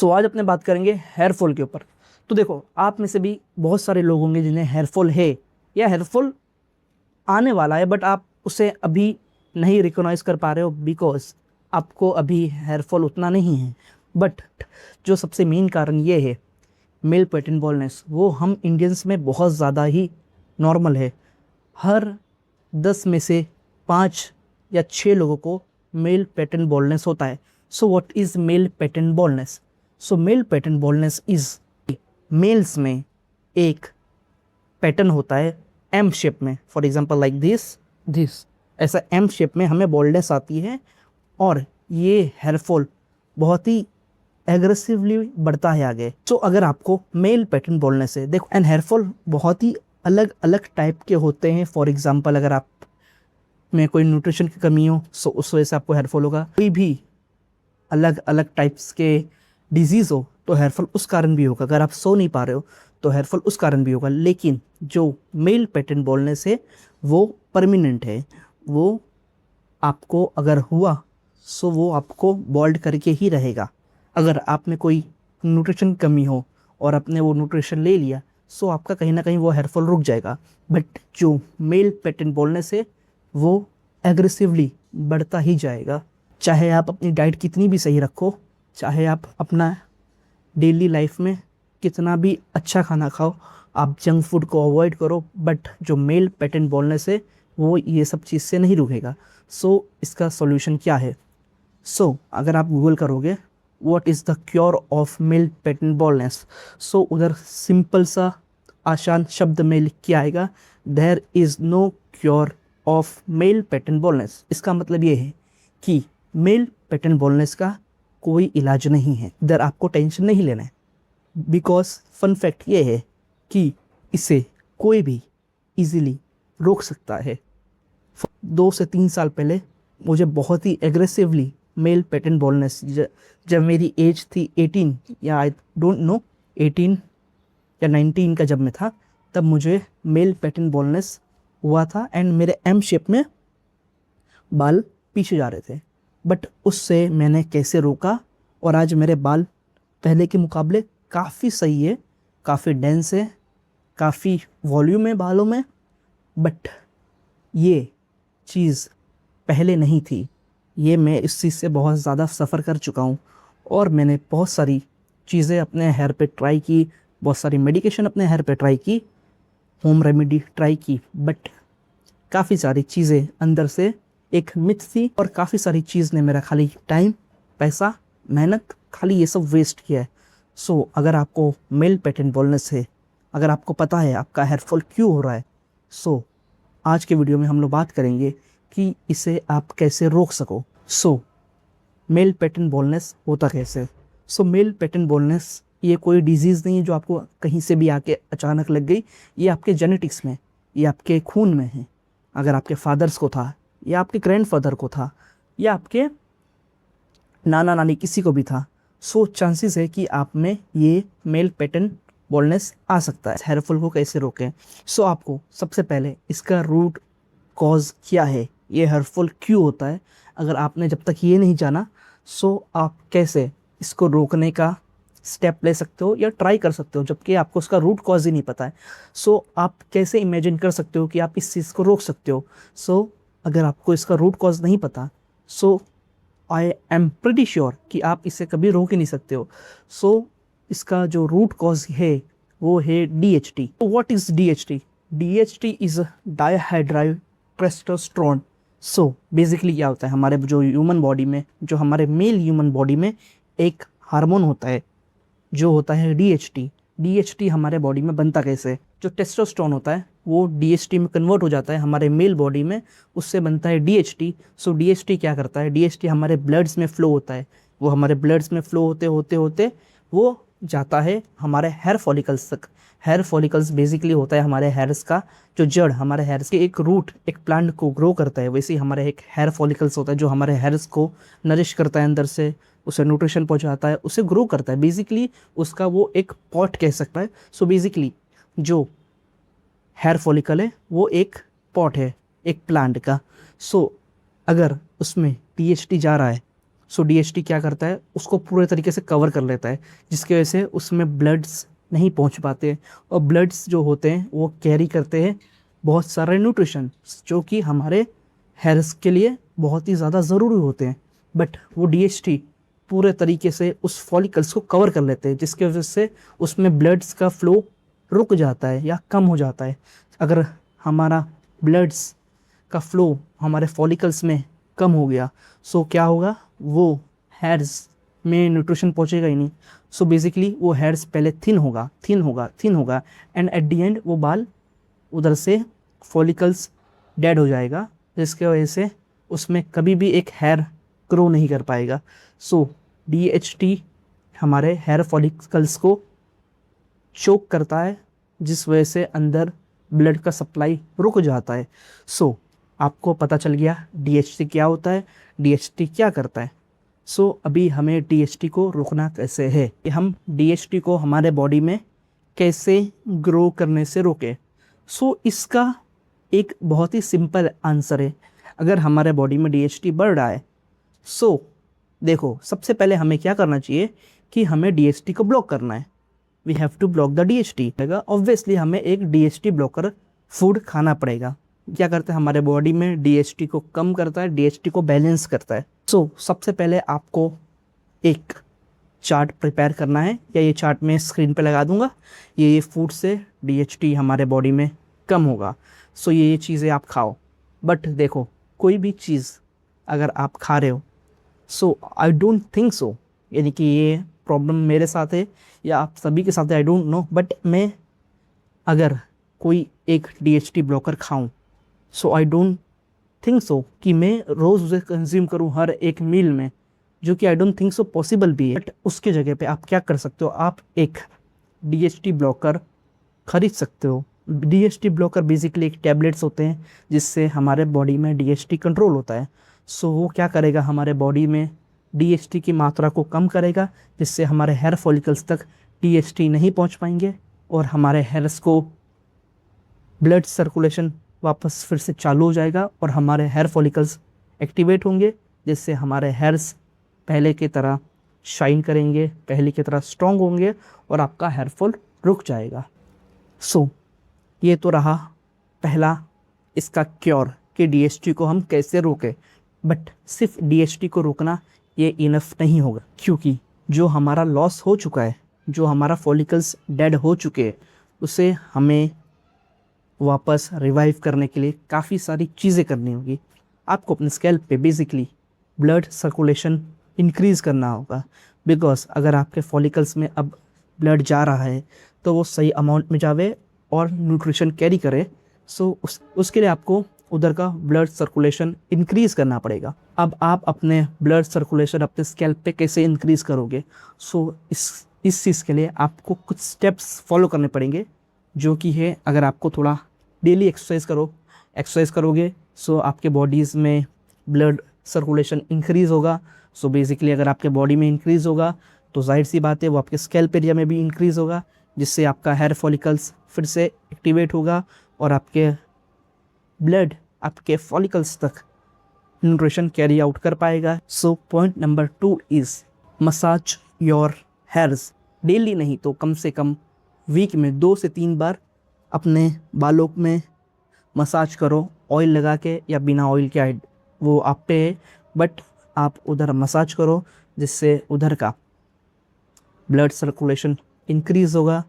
आज अपने बात करेंगे हेयर फॉल के ऊपर। तो देखो, आप में से भी बहुत सारे लोग होंगे जिन्हें हेयर फॉल है या हेयर फॉल आने वाला है, बट आप उसे अभी नहीं रिकॉग्नाइज कर पा रहे हो बिकॉज आपको अभी हेयर फॉल उतना नहीं है। बट जो सबसे मेन कारण ये है मेल पैटर्न बॉल्डनेस, वो हम इंडियंस में बहुत ज़्यादा ही नॉर्मल है। हर 10 में से 5 या 6 लोगों को मेल पैटर्न बॉल्डनेस होता है। So what is male pattern baldness? So male pattern baldness is, males में एक पैटर्न होता है एम शेप में, फॉर एग्जांपल लाइक दिस ऐसा एम शेप में हमें बॉल्डनेस आती है और ये हेयर फॉल बहुत ही एग्रेसिवली बढ़ता है आगे। सो अगर आपको मेल पैटर्न बॉल्डनेस है, देखो, एंड हेयर फॉल बहुत ही अलग अलग टाइप के होते हैं। फॉर एग्जांपल अगर आप में कोई न्यूट्रिशन की कमी हो सो उस वजह से आपको हेयर फॉल होगा। कोई भी अलग अलग टाइप्स के डिजीज़ हो तो हेयर फॉल उस कारण भी होगा। अगर आप सो नहीं पा रहे हो तो हेयर फॉल उस कारण भी होगा। लेकिन जो मेल पैटर्न बॉल्डनेस है वो परमानेंट है। वो आपको अगर हुआ सो वो आपको बॉल्ड करके ही रहेगा। अगर आप में कोई न्यूट्रिशन कमी हो और आपने वो न्यूट्रिशन ले लिया सो आपका कहीं ना कहीं वो हेयर फॉल रुक जाएगा। बट जो मेल पैटर्न बॉल्डनेस है वो एग्रेसिवली बढ़ता ही जाएगा। चाहे आप अपनी डाइट कितनी भी सही रखो, चाहे आप अपना डेली लाइफ में कितना भी अच्छा खाना खाओ, आप जंक फूड को अवॉइड करो, बट जो मेल पैटर्न बॉल्डनेस है वो ये सब चीज़ से नहीं रुकेगा। इसका सॉल्यूशन क्या है? अगर आप गूगल करोगे what is the cure of male pattern baldness, उधर सिंपल सा आसान शब्द में लिख के आएगा there is no cure of male pattern baldness. इसका मतलब ये है कि मेल पैटर्न बॉल्डनेस का कोई इलाज नहीं है। इधर आपको टेंशन नहीं लेना है बिकॉज फन फैक्ट ये है कि इसे कोई भी इजीली रोक सकता है। 2 से 3 साल पहले मुझे बहुत ही एग्रेसिवली मेल पैटर्न बॉल्डनेस, जब मेरी एज थी 18 या आई डोंट नो 18 या 19 का जब मैं था, तब मुझे मेल पैटर्न बॉल्डनेस हुआ था एंड मेरे एम शेप में बाल पीछे जा रहे थे। बट उससे मैंने कैसे रोका और आज मेरे बाल पहले के मुकाबले काफ़ी सही है, काफ़ी डेंस है, काफ़ी वॉल्यूम है बालों में। बट ये चीज़ पहले नहीं थी। ये मैं इस चीज़ से बहुत ज़्यादा सफ़र कर चुका हूँ और मैंने बहुत सारी चीज़ें अपने हेयर पे ट्राई की, बहुत सारी मेडिकेशन अपने हेयर पे ट्राई की, होम रेमेडी ट्राई की, बट काफ़ी सारी चीज़ें अंदर से एक मिथ थी और काफ़ी सारी चीज़ ने मेरा खाली टाइम, पैसा, मेहनत, खाली ये सब वेस्ट किया है। अगर आपको मेल पैटर्न बॉल्डनेस है, अगर आपको पता है आपका हेयर फॉल क्यों हो रहा है, आज के वीडियो में हम लोग बात करेंगे कि इसे आप कैसे रोक सको। मेल पैटर्न बॉल्डनेस होता कैसे? मेल पैटर्न बॉल्डनेस ये कोई डिजीज़ नहीं है जो आपको कहीं से भी आके अचानक लग गई। ये आपके जेनेटिक्स में, ये आपके खून में है। अगर आपके फादर्स को था या आपके ग्रैंडफादर को था या आपके नाना नानी किसी को भी था, चांसेस है कि आप में ये मेल पैटर्न बॉल्डनेस आ सकता है। हेयर फॉल को कैसे रोकें? आपको सबसे पहले इसका रूट कॉज क्या है, ये हेयर फॉल क्यों होता है, अगर आपने जब तक ये नहीं जाना आप कैसे इसको रोकने का स्टेप ले सकते हो या ट्राई कर सकते हो, जबकि आपको उसका रूट कॉज ही नहीं पता है। आप कैसे इमेजिन कर सकते हो कि आप इस चीज़ को रोक सकते हो? अगर आपको इसका रूट कॉज नहीं पता आई एम प्रीटी श्योर कि आप इसे कभी रोक ही नहीं सकते हो। इसका जो रूट कॉज है वो है DHT। What is DHT? DHT is dihydryl testosterone. Basically क्या होता है, हमारे जो ह्यूमन बॉडी में, जो हमारे मेल ह्यूमन बॉडी में एक हार्मोन होता है जो होता है DHT। DHT हमारे बॉडी में बनता कैसे? जो टेस्टोस्टेरोन होता है वो DHT में कन्वर्ट हो जाता है हमारे मेल बॉडी में, उससे बनता है DHT। DHT क्या करता है? DHT हमारे ब्लड्स में फ्लो होता है। वो हमारे ब्लड्स में फ्लो होते होते होते वो जाता है हमारे हेयर फॉलिकल्स तक। हेयर फॉलिकल्स बेसिकली होता है हमारे हेयर्स का जो जड़, हमारे हेयर्स के एक रूट, एक प्लांट को ग्रो करता है। वैसे ही हमारे एक हेयर फॉलिकल्स होता है जो हमारे हेयर्स को नरिश करता है, अंदर से उसे न्यूट्रिशन पहुंचाता है, उसे ग्रो करता है। बेसिकली उसका वो एक पॉट कह सकता है। बेसिकली जो हेयर फॉलिकल है वो एक पॉट है एक प्लांट का। अगर उसमें DHT जा रहा है सो डीएचटी क्या करता है, उसको पूरे तरीके से कवर कर लेता है, जिसकी वजह से उसमें ब्लड्स नहीं पहुंच पाते, और ब्लड्स जो होते हैं वो कैरी करते हैं बहुत सारे न्यूट्रिशन जो कि हमारे हेल्थ के लिए बहुत ही ज़्यादा ज़रूरी होते हैं। बट वो डीएचटी पूरे तरीके से उस फॉलिकल्स को कवर कर लेते हैं, जिसकी वजह से उसमें ब्लड्स का फ्लो रुक जाता है या कम हो जाता है। अगर हमारा ब्लड्स का फ्लो हमारे फॉलिकल्स में कम हो गया, सो क्या होगा, वो हेयर्स में न्यूट्रिशन पहुंचेगा ही नहीं। सो बेसिकली वो हेयर्स पहले थिन होगा, थिन होगा, थिन होगा, एंड एट द एंड वो बाल उधर से फॉलिकल्स डेड हो जाएगा, जिसके वजह से उसमें कभी भी एक हेयर ग्रो नहीं कर पाएगा। सो डीएचटी हमारे हेयर फॉलिकल्स को चोक करता है, जिस वजह से अंदर ब्लड का सप्लाई रुक जाता है। सो आपको पता चल गया डीएचटी क्या होता है, डीएचटी क्या करता है। सो अभी हमें डीएचटी को रोकना कैसे है, कि हम डीएचटी को हमारे बॉडी में कैसे ग्रो करने से रोकें। सो इसका एक बहुत ही सिंपल आंसर है। अगर हमारे बॉडी में डीएचटी बढ़ रहा है, सो देखो सबसे पहले हमें क्या करना चाहिए कि हमें डीएचटी को ब्लॉक करना है। We have to block the DHT. Obviously हमें एक डीएचटी ब्लॉकर फूड खाना पड़ेगा। क्या करता है, हमारे बॉडी में डीएचटी को कम करता है, डीएचटी को बैलेंस करता है। सो सबसे पहले आपको एक चार्ट प्रिपेयर करना है, या ये चार्ट मैं स्क्रीन पे लगा दूंगा। ये फूड से डीएचटी हमारे बॉडी में कम होगा। सो ये चीज़ें आप खाओ। बट देखो, कोई भी चीज़ अगर आप खा रहे हो, सो आई डोंट थिंक सो, यानी कि ये प्रॉब्लम मेरे साथ है या आप सभी के साथ है, आई डोंट नो, बट मैं अगर कोई एक डीएचटी ब्लॉकर खाऊं, सो आई डोंट थिंक सो कि मैं रोज़ उसे कंज्यूम करूं हर एक मील में, जो कि I don't think so possible भी है। बट उसके जगह पे आप क्या कर सकते हो, आप एक डीएचटी ब्लॉकर खरीद सकते हो। डीएचटी ब्लॉकर बेसिकली एक टैबलेट्स होते हैं, जिससे हमारे बॉडी में डीएचटी कंट्रोल होता है। सो वो क्या करेगा, हमारे बॉडी में डीएचटी की मात्रा को कम करेगा, जिससे हमारे हेयर फॉलिकल्स तक डीएचटी नहीं पहुंच पाएंगे, और हमारे हेयर्स को ब्लड सर्कुलेशन वापस फिर से चालू हो जाएगा, और हमारे हेयर फॉलिकल्स एक्टिवेट होंगे, जिससे हमारे हेयर्स पहले की तरह शाइन करेंगे, पहले की तरह स्ट्रॉन्ग होंगे, और आपका हेयर फॉल रुक जाएगा। सो ये तो रहा पहला इसका क्योर कि डीएचटी को हम कैसे रोकें। बट सिर्फ डीएचटी को रोकना ये इनफ नहीं होगा, क्योंकि जो हमारा लॉस हो चुका है, जो हमारा फॉलिकल्स डेड हो चुके हैं, उसे हमें वापस रिवाइव करने के लिए काफ़ी सारी चीज़ें करनी होगी। आपको अपने स्कैल्प पे बेसिकली ब्लड सर्कुलेशन इंक्रीज़ करना होगा, बिकॉज अगर आपके फॉलिकल्स में अब ब्लड जा रहा है तो वो सही अमाउंट में जावे और न्यूट्रिशन कैरी करे। सो उसके लिए आपको उधर का ब्लड सर्कुलेशन इंक्रीज़ करना पड़ेगा। अब आप अपने ब्लड सर्कुलेशन अपने स्कैल्प पे कैसे इंक्रीज़ करोगे, सो इस चीज़ के लिए आपको कुछ स्टेप्स फॉलो करने पड़ेंगे, जो कि है, अगर आपको थोड़ा डेली एक्सरसाइज करोगे, सो आपके बॉडीज़ में ब्लड सर्कुलेशन इंक्रीज़ होगा। सो बेसिकली अगर आपके बॉडी में इंक्रीज़ होगा तो जाहिर सी बात है वो आपके स्कैल्प एरिया में भी इंक्रीज़ होगा, जिससे आपका हेयर फॉलिकल्स फिर से एक्टिवेट होगा, और आपके ब्लड आपके फॉलिकल्स तक न्यूट्रिशन कैरी आउट कर पाएगा। So point number 2 is massage your hairs. Daily नहीं तो कम से कम वीक में 2 से 3 बार अपने बालों में मसाज करो, ऑयल लगा के या बिना ऑयल के, वो आप पे है, बट आप उधर मसाज करो, जिससे उधर का ब्लड सर्कुलेशन इंक्रीज़ होगा,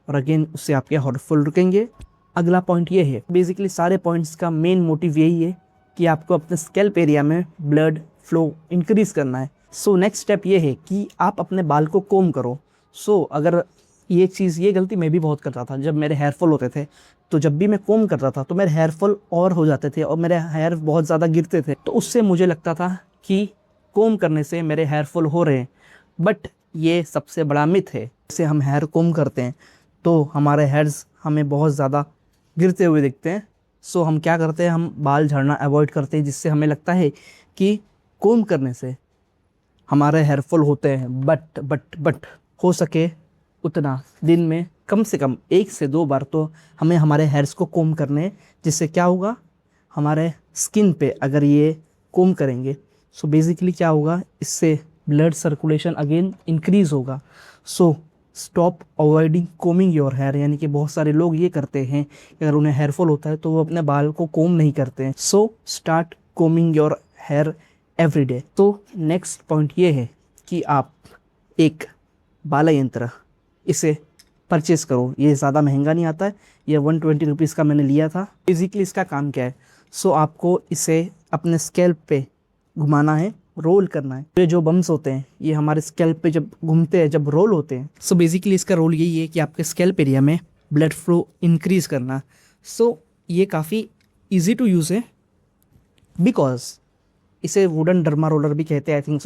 और अगेन उससे आपके हेयर फॉल रुकेंगे। अगला पॉइंट ये है, बेसिकली सारे पॉइंट्स का मेन मोटिव यही है कि आपको अपने स्कैल्प एरिया में ब्लड फ्लो इंक्रीज़ करना है। सो नेक्स्ट स्टेप ये है कि आप अपने बाल को कोम करो। सो अगर ये गलती मैं भी बहुत करता था, जब मेरे हेयर फॉल होते थे, तो जब भी मैं कोम करता था तो मेरे हेयर फॉल और हो जाते थे, और मेरे हेयर बहुत ज़्यादा गिरते थे, तो उससे मुझे लगता था कि कोम करने से मेरे हेयर फॉल हो रहे हैं। बट ये सबसे बड़ा मिथ है। जैसे हम हेयर कोम करते हैं तो हमारे हेयर्स हमें बहुत ज़्यादा गिरते हुए दिखते हैं। सो हम क्या करते हैं, हम बाल झड़ना अवॉइड करते हैं, जिससे हमें लगता है कि कोम करने से हमारे हेयर फॉल होते हैं। बट हो सके उतना दिन में कम से कम 1 से 2 बार तो हमें हमारे हेयर्स को कोम करने हैं, जिससे क्या होगा, हमारे स्किन पे अगर ये कोम करेंगे सो बेसिकली क्या होगा, इससे ब्लड सर्कुलेशन अगेन इंक्रीज होगा। So stop avoiding combing your hair, यानी कि बहुत सारे लोग ये करते हैं कि अगर उन्हें हेयर फॉल होता है तो वो अपने बाल को कोम नहीं करते हैं। So start combing your hair every day. तो नेक्स्ट पॉइंट ये है कि आप एक बाला यंत्र इसे परचेज़ करो। ये ज़्यादा महंगा नहीं आता है, ये 120 रुपीज़ का मैंने लिया था। बेसिकली इसका काम क्या है, सो आपको इसे अपने स्कैल्प पे घुमाना है, रोल करना है। ये जो बम्स होते हैं ये हमारे स्कैल्प पे जब घूमते हैं, जब रोल होते हैं, सो बेसिकली इसका रोल यही है कि आपके स्कैल्प एरिया में ब्लड फ्लो इंक्रीज़ करना। सो ये काफ़ी ईजी टू यूज़ है, बिकॉज इसे वुडन डर्मा रोलर भी कहते हैं, आई थिंक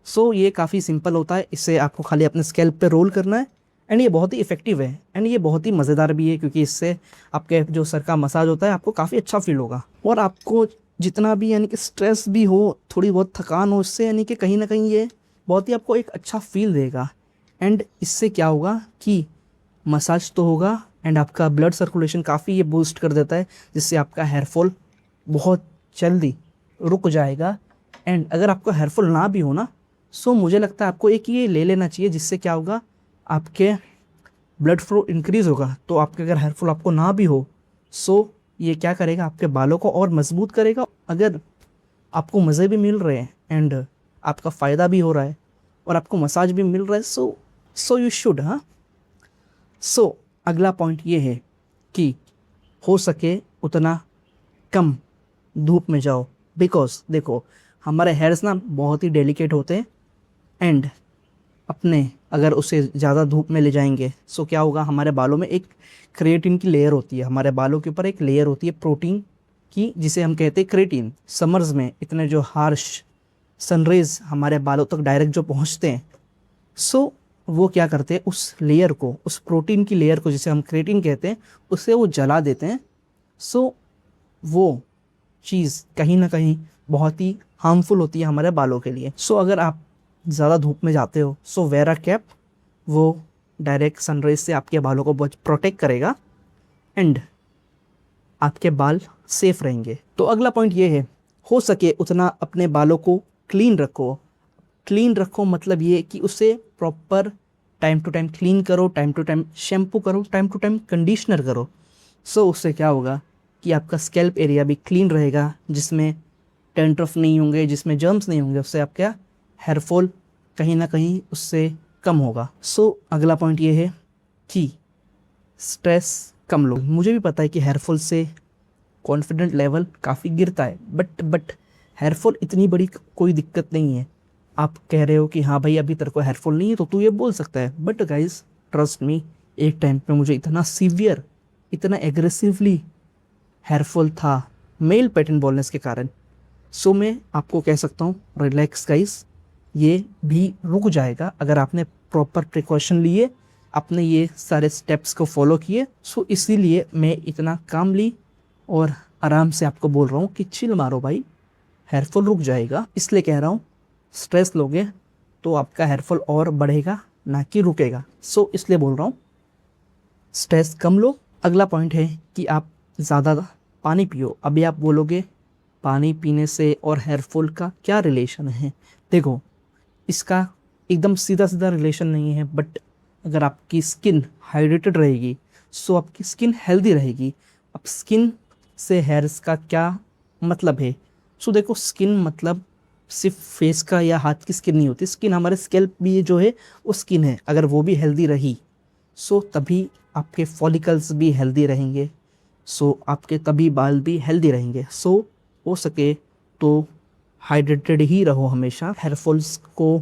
सो ये काफ़ी सिंपल होता है। इसे आपको खाली अपने स्कैल्प पे रोल करना है, एंड ये बहुत ही इफेक्टिव है, एंड ये बहुत ही मज़ेदार भी है, क्योंकि इससे आपके जो सर का मसाज होता है आपको काफ़ी अच्छा फील होगा। और आपको जितना भी यानी कि स्ट्रेस भी हो, थोड़ी बहुत थकान हो, इससे यानी कि कहीं ना कहीं ये बहुत ही आपको एक अच्छा फील देगा। एंड इससे क्या होगा कि मसाज तो होगा, एंड आपका ब्लड सर्कुलेशन काफ़ी ये बूस्ट कर देता है, जिससे आपका हेयर फॉल बहुत जल्दी रुक जाएगा। एंड अगर आपको हेयर फॉल ना भी हो ना, सो मुझे लगता है आपको एक ये ले लेना चाहिए, जिससे क्या होगा, आपके ब्लड फ्लो इंक्रीज़ होगा। तो आपके अगर हेयर फॉल आपको ना भी हो, सो ये क्या करेगा, आपके बालों को और मजबूत करेगा। अगर आपको मज़े भी मिल रहे हैं, एंड आपका फ़ायदा भी हो रहा है, और आपको मसाज भी मिल रहा है, सो यू शुड। हाँ, सो अगला पॉइंट ये है कि हो सके उतना कम धूप में जाओ। बिकॉज देखो, हमारे हेयर्स ना बहुत ही डेलिकेट होते हैं, एंड अपने अगर उसे ज़्यादा धूप में ले जाएंगे, सो क्या होगा, हमारे बालों में एक क्रिएटिन की लेयर होती है। हमारे बालों के ऊपर एक लेयर होती है प्रोटीन की, जिसे हम कहते हैं क्रिएटिन। समर्स में इतने जो हार्श सनरेज हमारे बालों तक डायरेक्ट जो पहुंचते हैं, सो वो क्या करते हैं, उस लेयर को, उस प्रोटीन की लेयर को, जिसे हम क्रिएटिन कहते हैं, उसे वो जला देते हैं। सो वो चीज़ कहीं ना कहीं बहुत ही हार्मफुल होती है हमारे बालों के लिए। सो अगर आप ज़्यादा धूप में जाते हो, सो वेयर अ कैप, वो डायरेक्ट सनराइज से आपके बालों को बहुत प्रोटेक्ट करेगा, एंड आपके बाल सेफ रहेंगे। तो अगला पॉइंट ये है, हो सके उतना अपने बालों को क्लीन रखो। क्लीन रखो मतलब ये कि उसे proper time to time clean करो, टाइम टू टाइम शैम्पू करो, टाइम टू टाइम कंडीशनर करो। सो उससे क्या होगा कि आपका स्कैल्प एरिया भी क्लीन रहेगा, जिसमें डैंड्रफ नहीं होंगे, जिसमें जर्म्स नहीं होंगे। उससे आपका हेयर फॉल कहीं ना कहीं उससे कम होगा। सो अगला पॉइंट ये है कि स्ट्रेस कम लो। मुझे भी पता है कि हेयर फॉल से कॉन्फिडेंट लेवल काफ़ी गिरता है, बट हेयर फॉल इतनी बड़ी कोई दिक्कत नहीं है। आप कह रहे हो कि हाँ भाई अभी तेरे को हेयर फॉल नहीं है तो तू ये बोल सकता है, बट गाइज ट्रस्ट मी, एक टाइम पे मुझे इतना सीवियर, इतना एग्रेसिवली हेयर फॉल था मेल पैटर्न बॉल्डनेस के कारण। सो मैं आपको कह सकता हूँ, रिलैक्स गाइज, ये भी रुक जाएगा अगर आपने प्रॉपर प्रिकॉशन लिए, आपने ये सारे स्टेप्स को फॉलो किए। सो इसीलिए मैं इतना कामली और आराम से आपको बोल रहा हूँ कि चिल मारो भाई, हेयर फॉल रुक जाएगा। इसलिए कह रहा हूँ, स्ट्रेस लोगे तो आपका हेयर फॉल और बढ़ेगा, ना कि रुकेगा। सो इसलिए बोल रहा हूँ, स्ट्रेस कम लो। अगला पॉइंट है कि आप ज़्यादा पानी पियो। अभी आप बोलोगे पानी पीने से और हेयर फॉल का क्या रिलेशन है? देखो, इसका एकदम सीधा सीधा रिलेशन नहीं है, बट अगर आपकी स्किन हाइड्रेटेड रहेगी, सो आपकी स्किन हेल्दी रहेगी। अब स्किन से हेयर्स का क्या मतलब है? सो देखो, स्किन मतलब सिर्फ फेस का या हाथ की स्किन नहीं होती। स्किन, हमारे स्कैल्प भी जो है वो स्किन है। अगर वो भी हेल्दी रही, सो तभी आपके फॉलिकल्स भी हेल्दी रहेंगे, सो आपके तभी बाल भी हेल्दी रहेंगे। सो हो सके तो हाइड्रेटेड ही रहो हमेशा, हेयर फॉल्स को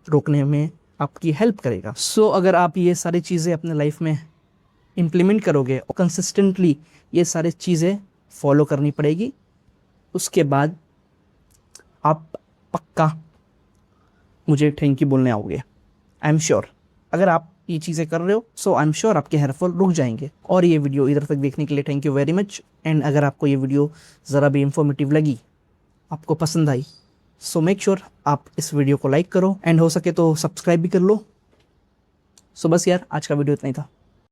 रोकने में आपकी हेल्प करेगा। सो अगर आप ये सारी चीज़ें अपने लाइफ में इम्प्लीमेंट करोगे और कंसिस्टेंटली ये सारी चीज़ें फॉलो करनी पड़ेगी, उसके बाद आप पक्का मुझे थैंक यू बोलने आओगे। आई एम श्योर, अगर आप ये चीज़ें कर रहे हो, सो आई एम श्योर आपके हेयर फॉल रुक जाएंगे। और ये वीडियो इधर तक देखने के लिए thank you very much. And अगर आपको ये वीडियो ज़रा भी इंफॉर्मेटिव लगी, आपको पसंद आई, सो मेक श्योर आप इस वीडियो को लाइक करो, एंड हो सके तो सब्सक्राइब भी कर लो। सो बस यार, आज का वीडियो इतना ही था।